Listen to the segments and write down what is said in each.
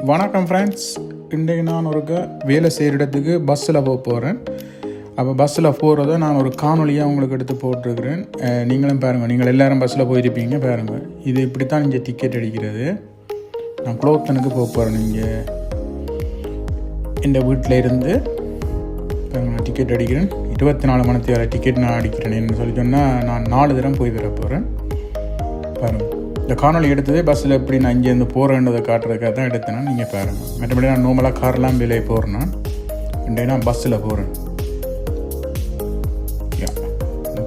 வணக்கம் ஃப்ரெண்ட்ஸ். இன்றைக்கு நான் ஒரு வேலை செய்கிற இடத்துக்கு பஸ்ஸில் போகிறேன். அப்போ பஸ்ஸில் போகிறத நான் ஒரு காணொலியாக உங்களுக்கு எடுத்து போட்டிருக்கிறேன். நீங்களும் பாருங்கள், நீங்கள் எல்லோரும் பஸ்ஸில் போயிருப்பீங்க. பாருங்கள், இது இப்படி தான் இங்கே டிக்கெட் அடிக்கிறது. நான் குளோத்தனுக்கு போகிறேன். இங்கே இந்த வீட்டில் இருந்து பாருங்கள், நான் டிக்கெட் அடிக்கிறேன். 24 மணி நேரம் டிக்கெட் நான் அடிக்கிறேன்னு சொல்லி சொன்னால் நான் 4 தரம் போய் வர போகிறேன். பாருங்கள், இந்த காணொலி எடுத்ததே பஸ்ஸில் எப்படி நான் இங்கேருந்து போகிறேன்றதை காட்டுறதுக்காக தான் எடுத்தேன்னா நீங்கள் பாருங்கள். மற்றபடி நான் நார்மலாக கார்லாம் விலை போகிறேன்னா இன்றைக்கு நான் பஸ்ஸில் போகிறேன்.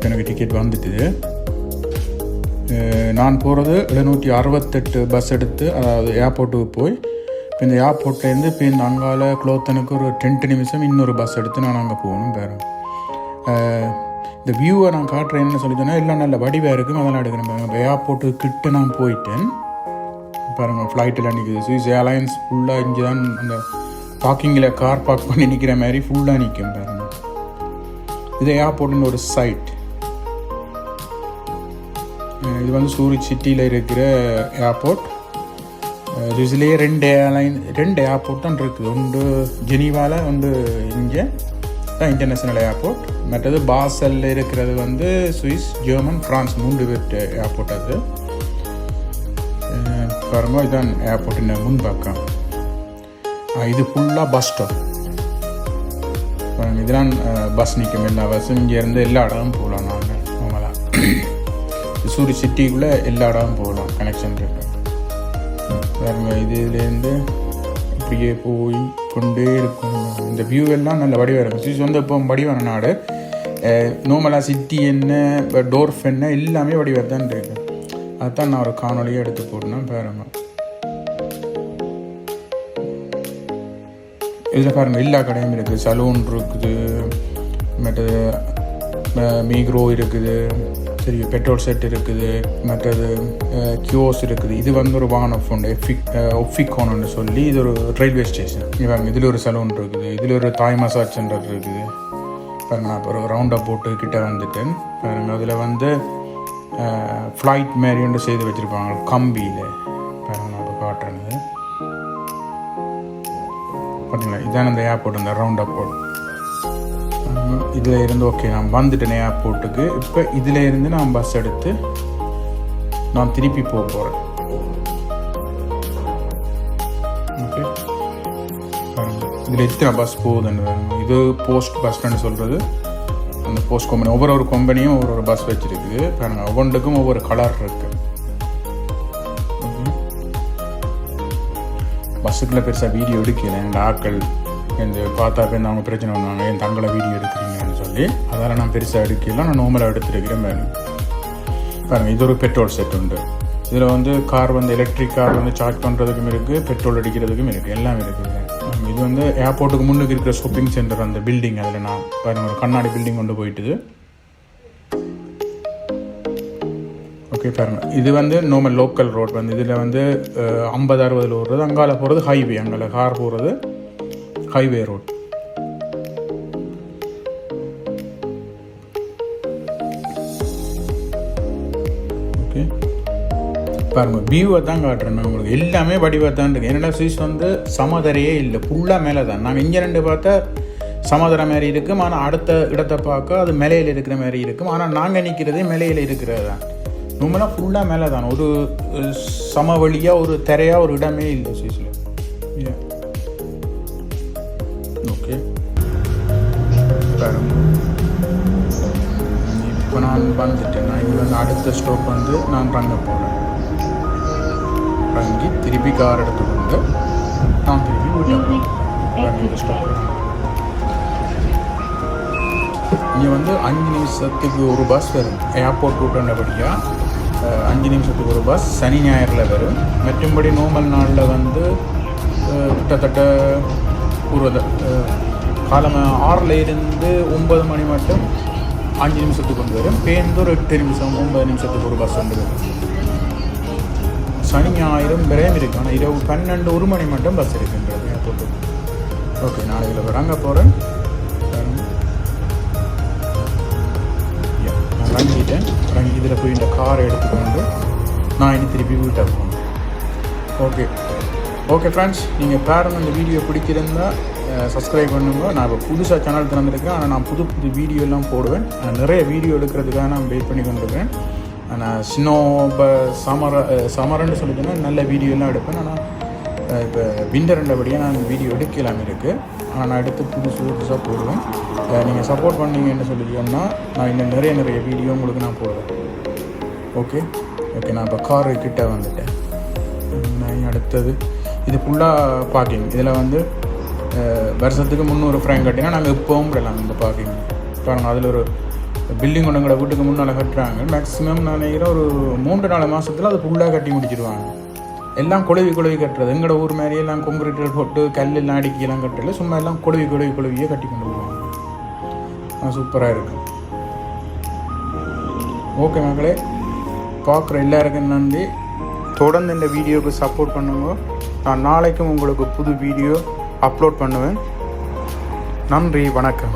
எனக்கு டிக்கெட் வந்துட்டு நான் போகிறது 768 பஸ் எடுத்து, அதாவது ஏர்போர்ட்டுக்கு போய் இப்போ இந்த ஏர்போர்ட்லேருந்து இப்போ இந்த அங்கால குளோத்தனுக்கு ஒரு 10 நிமிஷம் இன்னொரு பஸ் எடுத்து நான் அங்கே போகணும். பாருங்கள், இந்த வியூவை நான் காட்டுறேன்னு சொல்லி சொன்னால் எல்லாம் நல்ல வடிவாக இருக்கும். அதெல்லாம் எடுக்கிறேன். பாருங்கள், இப்போ ஏர்போர்ட்டு கிட்ட நான் போயிட்டேன். பாருங்கள், ஃப்ளைட்டில் நிற்குது. ஸ்விஸ் ஏர்லைன்ஸ் ஃபுல்லாக இங்கே தான் அந்த பார்க்கிங்கில் கார் பார்க் பண்ணி நிற்கிற மாதிரி ஃபுல்லாக நிற்கும். பாருங்கள், இது ஏர்போர்ட்டுன்னு ஒரு சைட். இது வந்து சூரிச் சிட்டியில் இருக்கிற ஏர்போர்ட். ஸ்விஸ்லேயே 2 ஏர்போர்ட் தான் இருக்குது. ஒன்று ஜெனீவாவில், ஒன்று இங்கே தான் இன்டர்நேஷ்னல் ஏர்போர்ட். மற்றது பாசலில் இருக்கிறது வந்து சுவிஸ், ஜெர்மன், ஃப்ரான்ஸ் 3 பேர் ஏர்போர்ட். அது பாருங்கள், இதுதான் ஏர்போர்ட்டின் முன்பக்கம். இது ஃபுல்லாக பஸ் ஸ்டாப். பாருங்கள், இதெல்லாம் பஸ் நிற்கும். எல்லா பஸ்ஸும் இங்கேருந்து எல்லா இடமும் போகலாம். நாங்கள் நார்மலாக சூரி சிட்டிக்குள்ளே எல்லா இடமும் போகலாம். கனெக்ஷன் இருக்கு. பாருங்கள், இதுலேருந்து இப்படியே போய் கொண்டே இருக்கும். இந்த வியூ எல்லாம் நல்ல வடிவாக இருக்கும். சுவிஸ் வந்து இப்போ வடிவான நாடு. நார்மலாக சிட்டி என்ன, டோர்ஃப் என்ன, எல்லாமே வடிவாக தான் இருக்குது. அதுதான் நான் ஒரு காணொலியாக எடுத்து போட்டேன்னா பாருங்கள். இதில் பாருங்கள், எல்லா கடையும் இருக்குது. சலூன் இருக்குது, மற்றது மீக்ரோ இருக்குது, சரி, பெட்ரோல் செட் இருக்குது, மற்றது கியோஸ் இருக்குது. இது வந்து ஒரு வான் ஆஃப் ஒன்று ஒஃபிகோன்னு சொல்லி இது ஒரு ரயில்வே ஸ்டேஷன். இவங்க இதில் ஒரு சலூன் இருக்குது, இதில் ஒரு தாய் மசாஜ் சென்டர் இருக்குது. பாருங்க, நான் ஒரு ரவுண்டாக போட்டு கிட்டே வந்துட்டேன். பாருங்கள், அதில் வந்து ஃப்ளைட் மாரி ஒன்று செய்து வச்சுருப்பாங்க கம்பியில். பாருங்கள், நான் இப்போ காட்டுறது பார்த்தீங்களா, இதான இந்த ஏர்போர்ட், இந்த ரவுண்டாக போர்ட். இதில் இருந்து ஓகே, நான் வந்துட்டேன் ஏர்போர்ட்டுக்கு. இப்போ இதில் இருந்து நான் பஸ் எடுத்து நான் திருப்பி போகிறேன். ஓகே, இதில் எத்தனை பஸ் போகுதுன்னு வேணும். இது போஸ்ட் பஸ்ன்னு சொல்கிறது. அந்த போஸ்ட் கம்பெனி, ஒவ்வொரு கம்பெனியும் ஒவ்வொரு பஸ் வச்சுருக்குது. பாருங்கள், ஒவ்வொன்றுக்கும் ஒவ்வொரு கலர் இருக்குது. பஸ்ஸுக்குள்ளே பெருசாக வீடியோ எடுக்கல. என் ஆட்கள் இந்த பார்த்தா போய் அவங்க பிரச்சனை பண்ணுவாங்க, என் தங்களை வீடியோ எடுக்கிறீங்கன்னு சொல்லி. அதெல்லாம் நான் பெருசாக எடுக்கலாம். நான் நார்மலாக எடுத்துருக்கிறேன். பாருங்கள், இது ஒரு பெட்ரோல் செட் உண்டு. இதில் வந்து கார் வந்து எலக்ட்ரிக் கார் வந்து சார்ஜ் பண்ணுறதுக்கும் இருக்குது, பெட்ரோல் அடிக்கிறதுக்கும் இருக்குது, எல்லாம் இருக்குது. இது வந்து ஏர்போர்ட்டுக்கு முன்னுக்கு இருக்கிற ஷாப்பிங் சென்டர், அந்த பில்டிங். அதில் நான் பாருங்கள், ஒரு கண்ணாடி பில்டிங் கொண்டு போயிட்டுது. ஓகே, பாருங்கள், இது வந்து நார்மல் லோக்கல் ரோட். வந்து இதில் வந்து 50-60 ஓடுறது. அங்கால போகிறது ஹைவே, அங்கால கார் போகிறது ஹைவே ரோட். ஓகே, பாருங்கள், வியூவை தான் காட்டுறேன் நான் உங்களுக்கு. எல்லாமே வடிவாக தான் இருக்குது. என்னென்னா சுவிஸ் வந்து சமதரையே இல்லை, ஃபுல்லாக மேலே தான். நாங்கள் இங்கே 2 பார்த்தா சமதரை மாதிரி இருக்கும். ஆனால் அடுத்த இடத்தை பார்க்க அது மேலையில் இருக்கிற மாதிரி இருக்கும். ஆனால் நாங்கள் நிற்கிறதே மேலையில் இருக்கிறது தான். நம்மளாக ஃபுல்லாக மேலே தான். ஒரு சமவெளியாக, ஒரு திரையாக ஒரு இடமே இல்லை சுவிஸில். ஓகே, இப்போ நான் வந்துட்டேன். நான் இங்கே வந்து அடுத்த ஸ்டாப் வந்து நான் ரங்க போகிறேன். ரங்கி திருப்பி கார் எடுத்துக்கொண்டு நான் திருப்பி வீட்டில் ஸ்டாப். இங்கே வந்து 5 நிமிஷத்துக்கு ஒரு பஸ் வரும். ஏர்போர்ட் ரூட்டுன்றபடியாக 5 நிமிஷத்துக்கு ஒரு பஸ் சனி ஞாயிறில் வரும். மற்றும்படி நார்மல் நாளில் வந்து கிட்டத்தட்ட ஒரு காலம் 6 இருந்து 9 மணி மட்டும் 5 நிமிஷத்துக்கு கொண்டு வரும். பேருந்து ஒரு 8 நிமிஷம் 9 நிமிஷத்துக்கு ஒரு பஸ் வந்து வரும். சனி ஞாயிறும் விரையும் இருக்குது. ஆனால் இரவு 12-1 மணி மட்டும் பஸ் இருக்குன்றது ஏர்போர்ட்டுக்கு. ஓகே, நாளைக்கு வராங்க போகிறேன். நான் இறங்கிட்டேன். இறங்கி இதில் போய் இந்த காரை எடுத்துக்கொண்டு நான் இனி திருப்பி வீட்டை போகணும். ஓகே ஓகே ஃப்ரெண்ட்ஸ், நீங்கள் பாருங்கள், இந்த வீடியோ பிடிச்சிருந்தா சப்ஸ்கிரைப் பண்ணுங்க. நான் இப்போ புதுசாக சேனல் திறந்துருக்கேன். ஆனால் நான் புது வீடியோ எல்லாம் போடுவேன். நிறைய வீடியோ எடுக்கிறதுக்காக நான் வெயிட் பண்ணி கொண்டிருக்கேன். நான் சின்ன இப்போ சமரன்னு சொல்லிட்டேன்னா நல்ல வீடியோலாம் எடுப்பேன். ஆனால் இப்போ விண்டர்ன்றபடியாக நான் வீடியோ எடுக்கலாம் இருக்குது. ஆனால் நான் எடுத்து புதுசாக போடுவேன். நீங்கள் சப்போர்ட் பண்ணீங்கன்னு சொல்லிட்டோம்னா நான் இன்னும் நிறைய வீடியோ உங்களுக்கு நான் போடுவேன். ஓகே, நான் இப்போ காரு கிட்ட வந்துட்டேன். அடுத்தது இது ஃபுல்லாக பார்க்கிங். இதில் வந்து வருஷத்துக்கு 300 ஃப்ராங்க் கட்டினா நாங்கள் இப்போவும் விடலாம். இந்த பார்க்கிங் பாருங்கள், அதில் ஒரு பில்டிங் ஒன்று எங்களோட வீட்டுக்கு முன்னால் கட்டுறாங்க. மேக்ஸிமம் நான் நினைக்கிறேன் ஒரு 3-4 மாதத்தில் அது ஃபுல்லாக கட்டி முடிச்சிடுவாங்க. எல்லாம் குழவி கட்டுறது. எங்களோட ஊர் மாதிரியெல்லாம் கொங்கிரீட்டர் போட்டு கல்லெல்லாம் அடிக்கலாம் கட்டல, சும்மா எல்லாம் குழவியே கட்டி கொண்டு வருவாங்க. சூப்பராக இருக்கும். ஓகே மக்களே, பார்க்குற எல்லாருக்கும் நன்றி. தொடர்ந்து இந்த வீடியோவுக்கு சப்போர்ட் பண்ணுங்க. நான் நாளைக்கும் உங்களுக்கு புது வீடியோ அப்லோட் பண்ணுவேன். நன்றி, வணக்கம்.